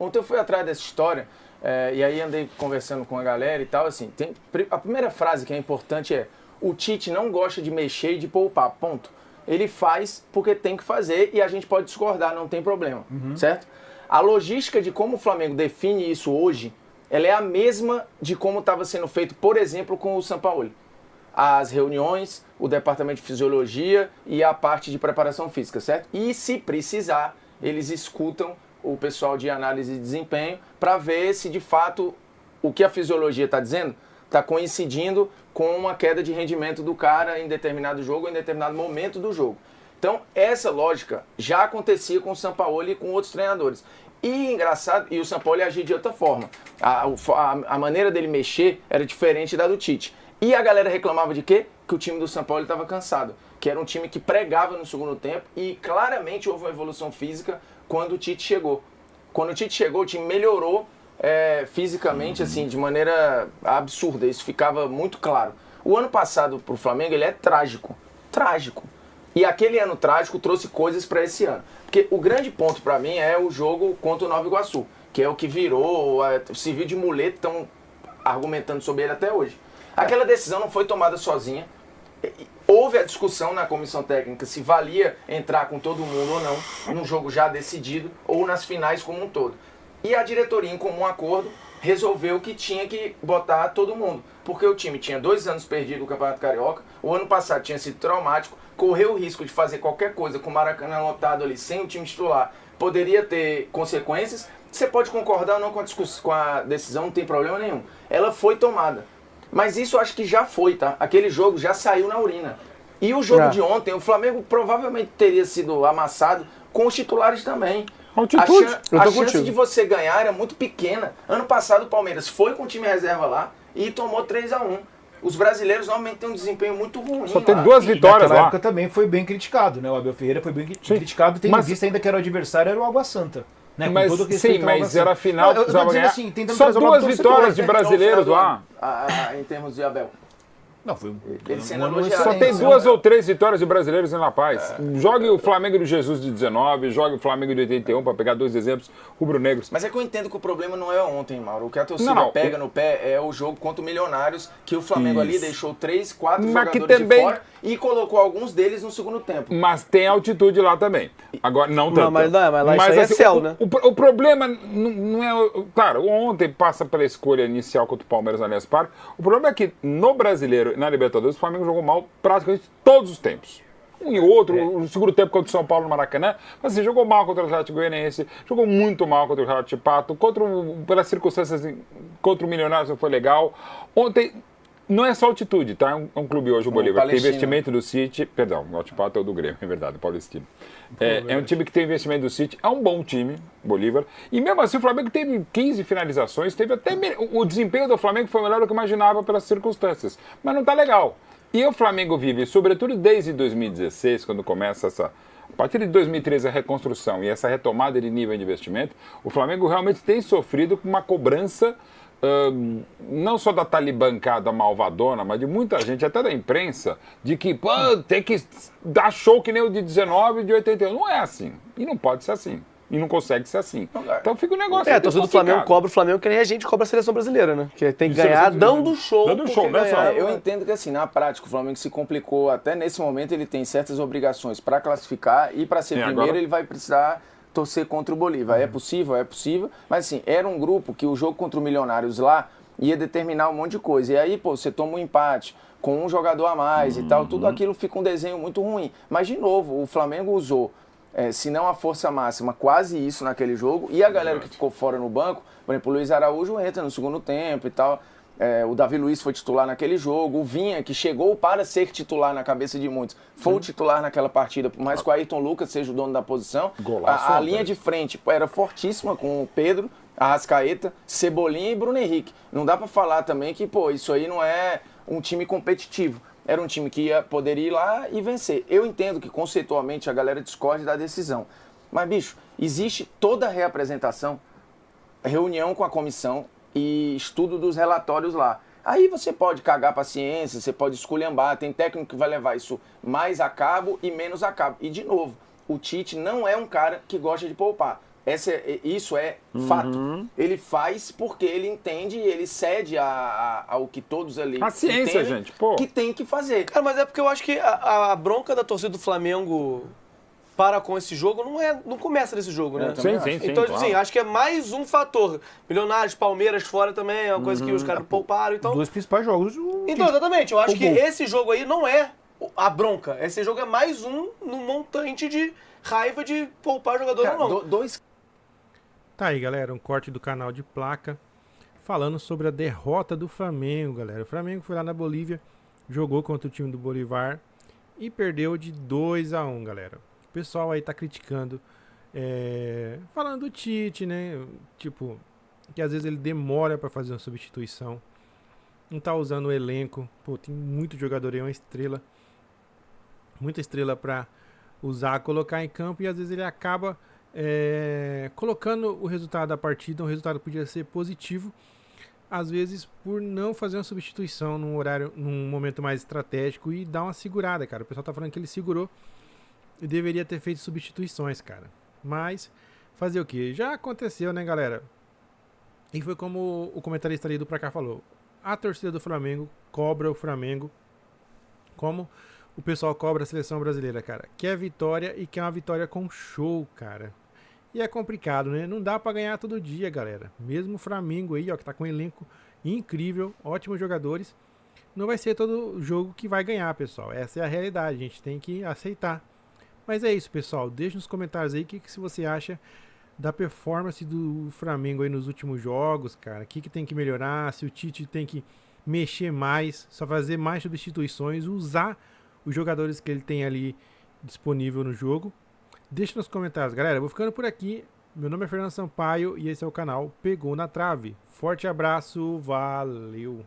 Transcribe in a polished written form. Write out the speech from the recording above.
Ontem eu fui atrás dessa história, e aí andei conversando com a galera e tal, assim, a primeira frase que é importante é: o Tite não gosta de mexer e de poupar, ponto. Ele faz porque tem que fazer e a gente pode discordar, não tem problema, certo? A logística de como o Flamengo define isso hoje, ela é a mesma de como estava sendo feito, por exemplo, com o Sampaoli. As reuniões, o departamento de fisiologia e a parte de preparação física, certo? E se precisar, eles escutam o pessoal de análise de desempenho para ver se de fato o que a fisiologia está dizendo está coincidindo com uma queda de rendimento do cara em determinado jogo, em determinado momento do jogo. Então, essa lógica já acontecia com o Sampaoli e com outros treinadores. E engraçado, e o Sampaoli agia de outra forma. A maneira dele mexer era diferente da do Tite. E a galera reclamava de quê? Que o time do Sampaoli estava cansado. Que era um time que pregava no segundo tempo e claramente houve uma evolução física quando o Tite chegou. Quando o Tite chegou, o time melhorou fisicamente, assim, de maneira absurda. Isso ficava muito claro. O ano passado para o Flamengo, ele é trágico. Trágico. E aquele ano trágico trouxe coisas para esse ano. Porque o grande ponto para mim é o jogo contra o Nova Iguaçu, que é o que virou, serviu de muleta, estão argumentando sobre ele até hoje. Aquela decisão não foi tomada sozinha. Houve a discussão na comissão técnica se valia entrar com todo mundo ou não, num jogo já decidido, ou nas finais como um todo. E a diretoria, em comum acordo, resolveu que tinha que botar todo mundo. Porque o time tinha 2 anos perdido no Campeonato Carioca, o ano passado tinha sido traumático, correu o risco de fazer qualquer coisa com o Maracanã lotado ali, sem o time titular, poderia ter consequências. Você pode concordar ou não com a decisão, não tem problema nenhum. Ela foi tomada. Mas isso eu acho que já foi, tá? Aquele jogo já saiu na urina. E o jogo de ontem, o Flamengo provavelmente teria sido amassado com os titulares também. A chance de você ganhar era muito pequena. Ano passado o Palmeiras foi com o time reserva lá e tomou 3-1. Os brasileiros normalmente têm um desempenho muito ruim. Só tem 2 vitórias lá. Na época também foi bem criticado, né? O Abel Ferreira foi bem criticado, tendo em vista ainda que era o adversário, era o Água Santa. Né? Mas, sim, mas era a final. Eu tô dizendo assim, só 2 vitórias de brasileiros lá. Em termos de Abel. Não, foi só tem 2 ou 3 vitórias de brasileiros em La Paz. Jogue o Flamengo do Jesus de 19, jogue o Flamengo de 81, para pegar 2 exemplos rubro-negros. Mas é que eu entendo que o problema não é ontem, Mauro. O que a torcida pega no pé é o jogo contra o Milionários, que o Flamengo ali deixou 3, 4 jogadores de fora e colocou alguns deles no segundo tempo. Mas tem altitude lá também. Agora, não tanto. Mas lá isso aí é céu, né? O problema não é... Claro, ontem passa pela escolha inicial contra o Palmeiras na Allianz Parque. O problema é que no Brasileiro, na Libertadores, o Flamengo jogou mal praticamente todos os tempos. Um e outro, no segundo tempo contra o São Paulo no Maracanã, mas assim, jogou mal contra o Atlético Goianiense, jogou muito mal contra o Real de Pato, pelas circunstâncias, contra o Milionários não foi legal. Ontem, não é só altitude, tá? É um clube hoje, o Bolívar, tem investimento do City, perdão, o Altipato é o do Grêmio, é verdade, o Palestino. É um time que tem investimento do City, é um bom time, Bolívar, e mesmo assim o Flamengo teve 15 finalizações, teve até o desempenho do Flamengo foi melhor do que eu imaginava pelas circunstâncias, mas não tá legal. E o Flamengo vive, sobretudo desde 2016, quando começa a partir de 2013 a reconstrução e essa retomada de nível de investimento, o Flamengo realmente tem sofrido com uma cobrança não só da talibancada malvadona, mas de muita gente, até da imprensa, de que tem que dar show que nem o de 19 e de 81. Não é assim. E não pode ser assim. E não consegue ser assim. Então fica um negócio. A torcida do Flamengo cobra o Flamengo que nem a gente cobra a seleção brasileira, né? Que tem que ganhar dando show. Dando show, né? Eu entendo que assim, na prática, o Flamengo se complicou. Até nesse momento ele tem certas obrigações para classificar e para ser primeiro agora ele vai precisar torcer contra o Bolívar. É possível, mas assim, era um grupo que o jogo contra o Milionários lá ia determinar um monte de coisa. E aí, você toma um empate com um jogador a mais e tal, tudo aquilo fica um desenho muito ruim. Mas, de novo, o Flamengo usou, se não a força máxima, quase isso naquele jogo, e a galera que ficou fora no banco, por exemplo, o Luiz Araújo entra no segundo tempo e tal, o Davi Luiz foi titular naquele jogo, o Vinha, que chegou para ser titular na cabeça de muitos, foi o titular naquela partida, por mais que o Ayrton Lucas seja o dono da posição. A linha de frente era fortíssima com o Pedro, Arrascaeta, Cebolinha e Bruno Henrique. Não dá para falar também que, isso aí não é um time competitivo. Era um time que poderia ir lá e vencer. Eu entendo que conceitualmente a galera discorde da decisão. Mas, bicho, existe toda a reapresentação, reunião com a comissão e estudo dos relatórios lá. Aí você pode cagar paciência, você pode esculhambar, tem técnico que vai levar isso mais a cabo e menos a cabo. E, de novo, o Tite não é um cara que gosta de poupar. Isso é fato. Ele faz porque ele entende e ele cede ao que todos ali A ciência, entendem gente, pô. que tem que fazer. Cara, mas é porque eu acho que a bronca da torcida do Flamengo para com esse jogo não começa nesse jogo, né? também Sim, acho. Então, claro. assim, acho que é mais um fator. Milionários, Palmeiras fora também, é uma coisa que os caras pouparam. Então, Dois principais jogos. então, exatamente, eu acho que Roubou. esse jogo aí não é a bronca. Esse jogo é mais um no montante de raiva de poupar jogador Cara, ou não. dois Tá aí, galera, um corte do canal de placa falando sobre a derrota do Flamengo, galera. O Flamengo foi lá na Bolívia, jogou contra o time do Bolívar e perdeu de 2-1, galera. O pessoal aí tá criticando, falando do Tite, né? Tipo, que às vezes ele demora pra fazer uma substituição, não tá usando o elenco. Pô, tem muito jogador aí, muita estrela pra usar, colocar em campo, e às vezes ele acaba colocando o resultado da partida, um resultado que podia ser positivo, às vezes por não fazer uma substituição num momento mais estratégico e dar uma segurada, cara. O pessoal tá falando que ele segurou e deveria ter feito substituições, cara. Mas fazer o que? Já aconteceu, né, galera? E foi como o comentarista ali do Pra Cá falou. A torcida do Flamengo cobra o Flamengo como o pessoal cobra a seleção brasileira, cara. Quer vitória e quer uma vitória com show, cara. E é complicado, né? Não dá pra ganhar todo dia, galera. Mesmo o Flamengo aí, ó, que tá com um elenco incrível, ótimos jogadores, não vai ser todo jogo que vai ganhar, pessoal. Essa é a realidade, a gente tem que aceitar. Mas é isso, pessoal. Deixa nos comentários aí o que você acha da performance do Flamengo aí nos últimos jogos, cara. O que tem que melhorar, se o Tite tem que mexer mais, só fazer mais substituições, usar os jogadores que ele tem ali disponível no jogo. Deixa nos comentários, galera. Eu vou ficando por aqui. Meu nome é Fernando Sampaio e esse é o canal Pegou na Trave. Forte abraço, valeu!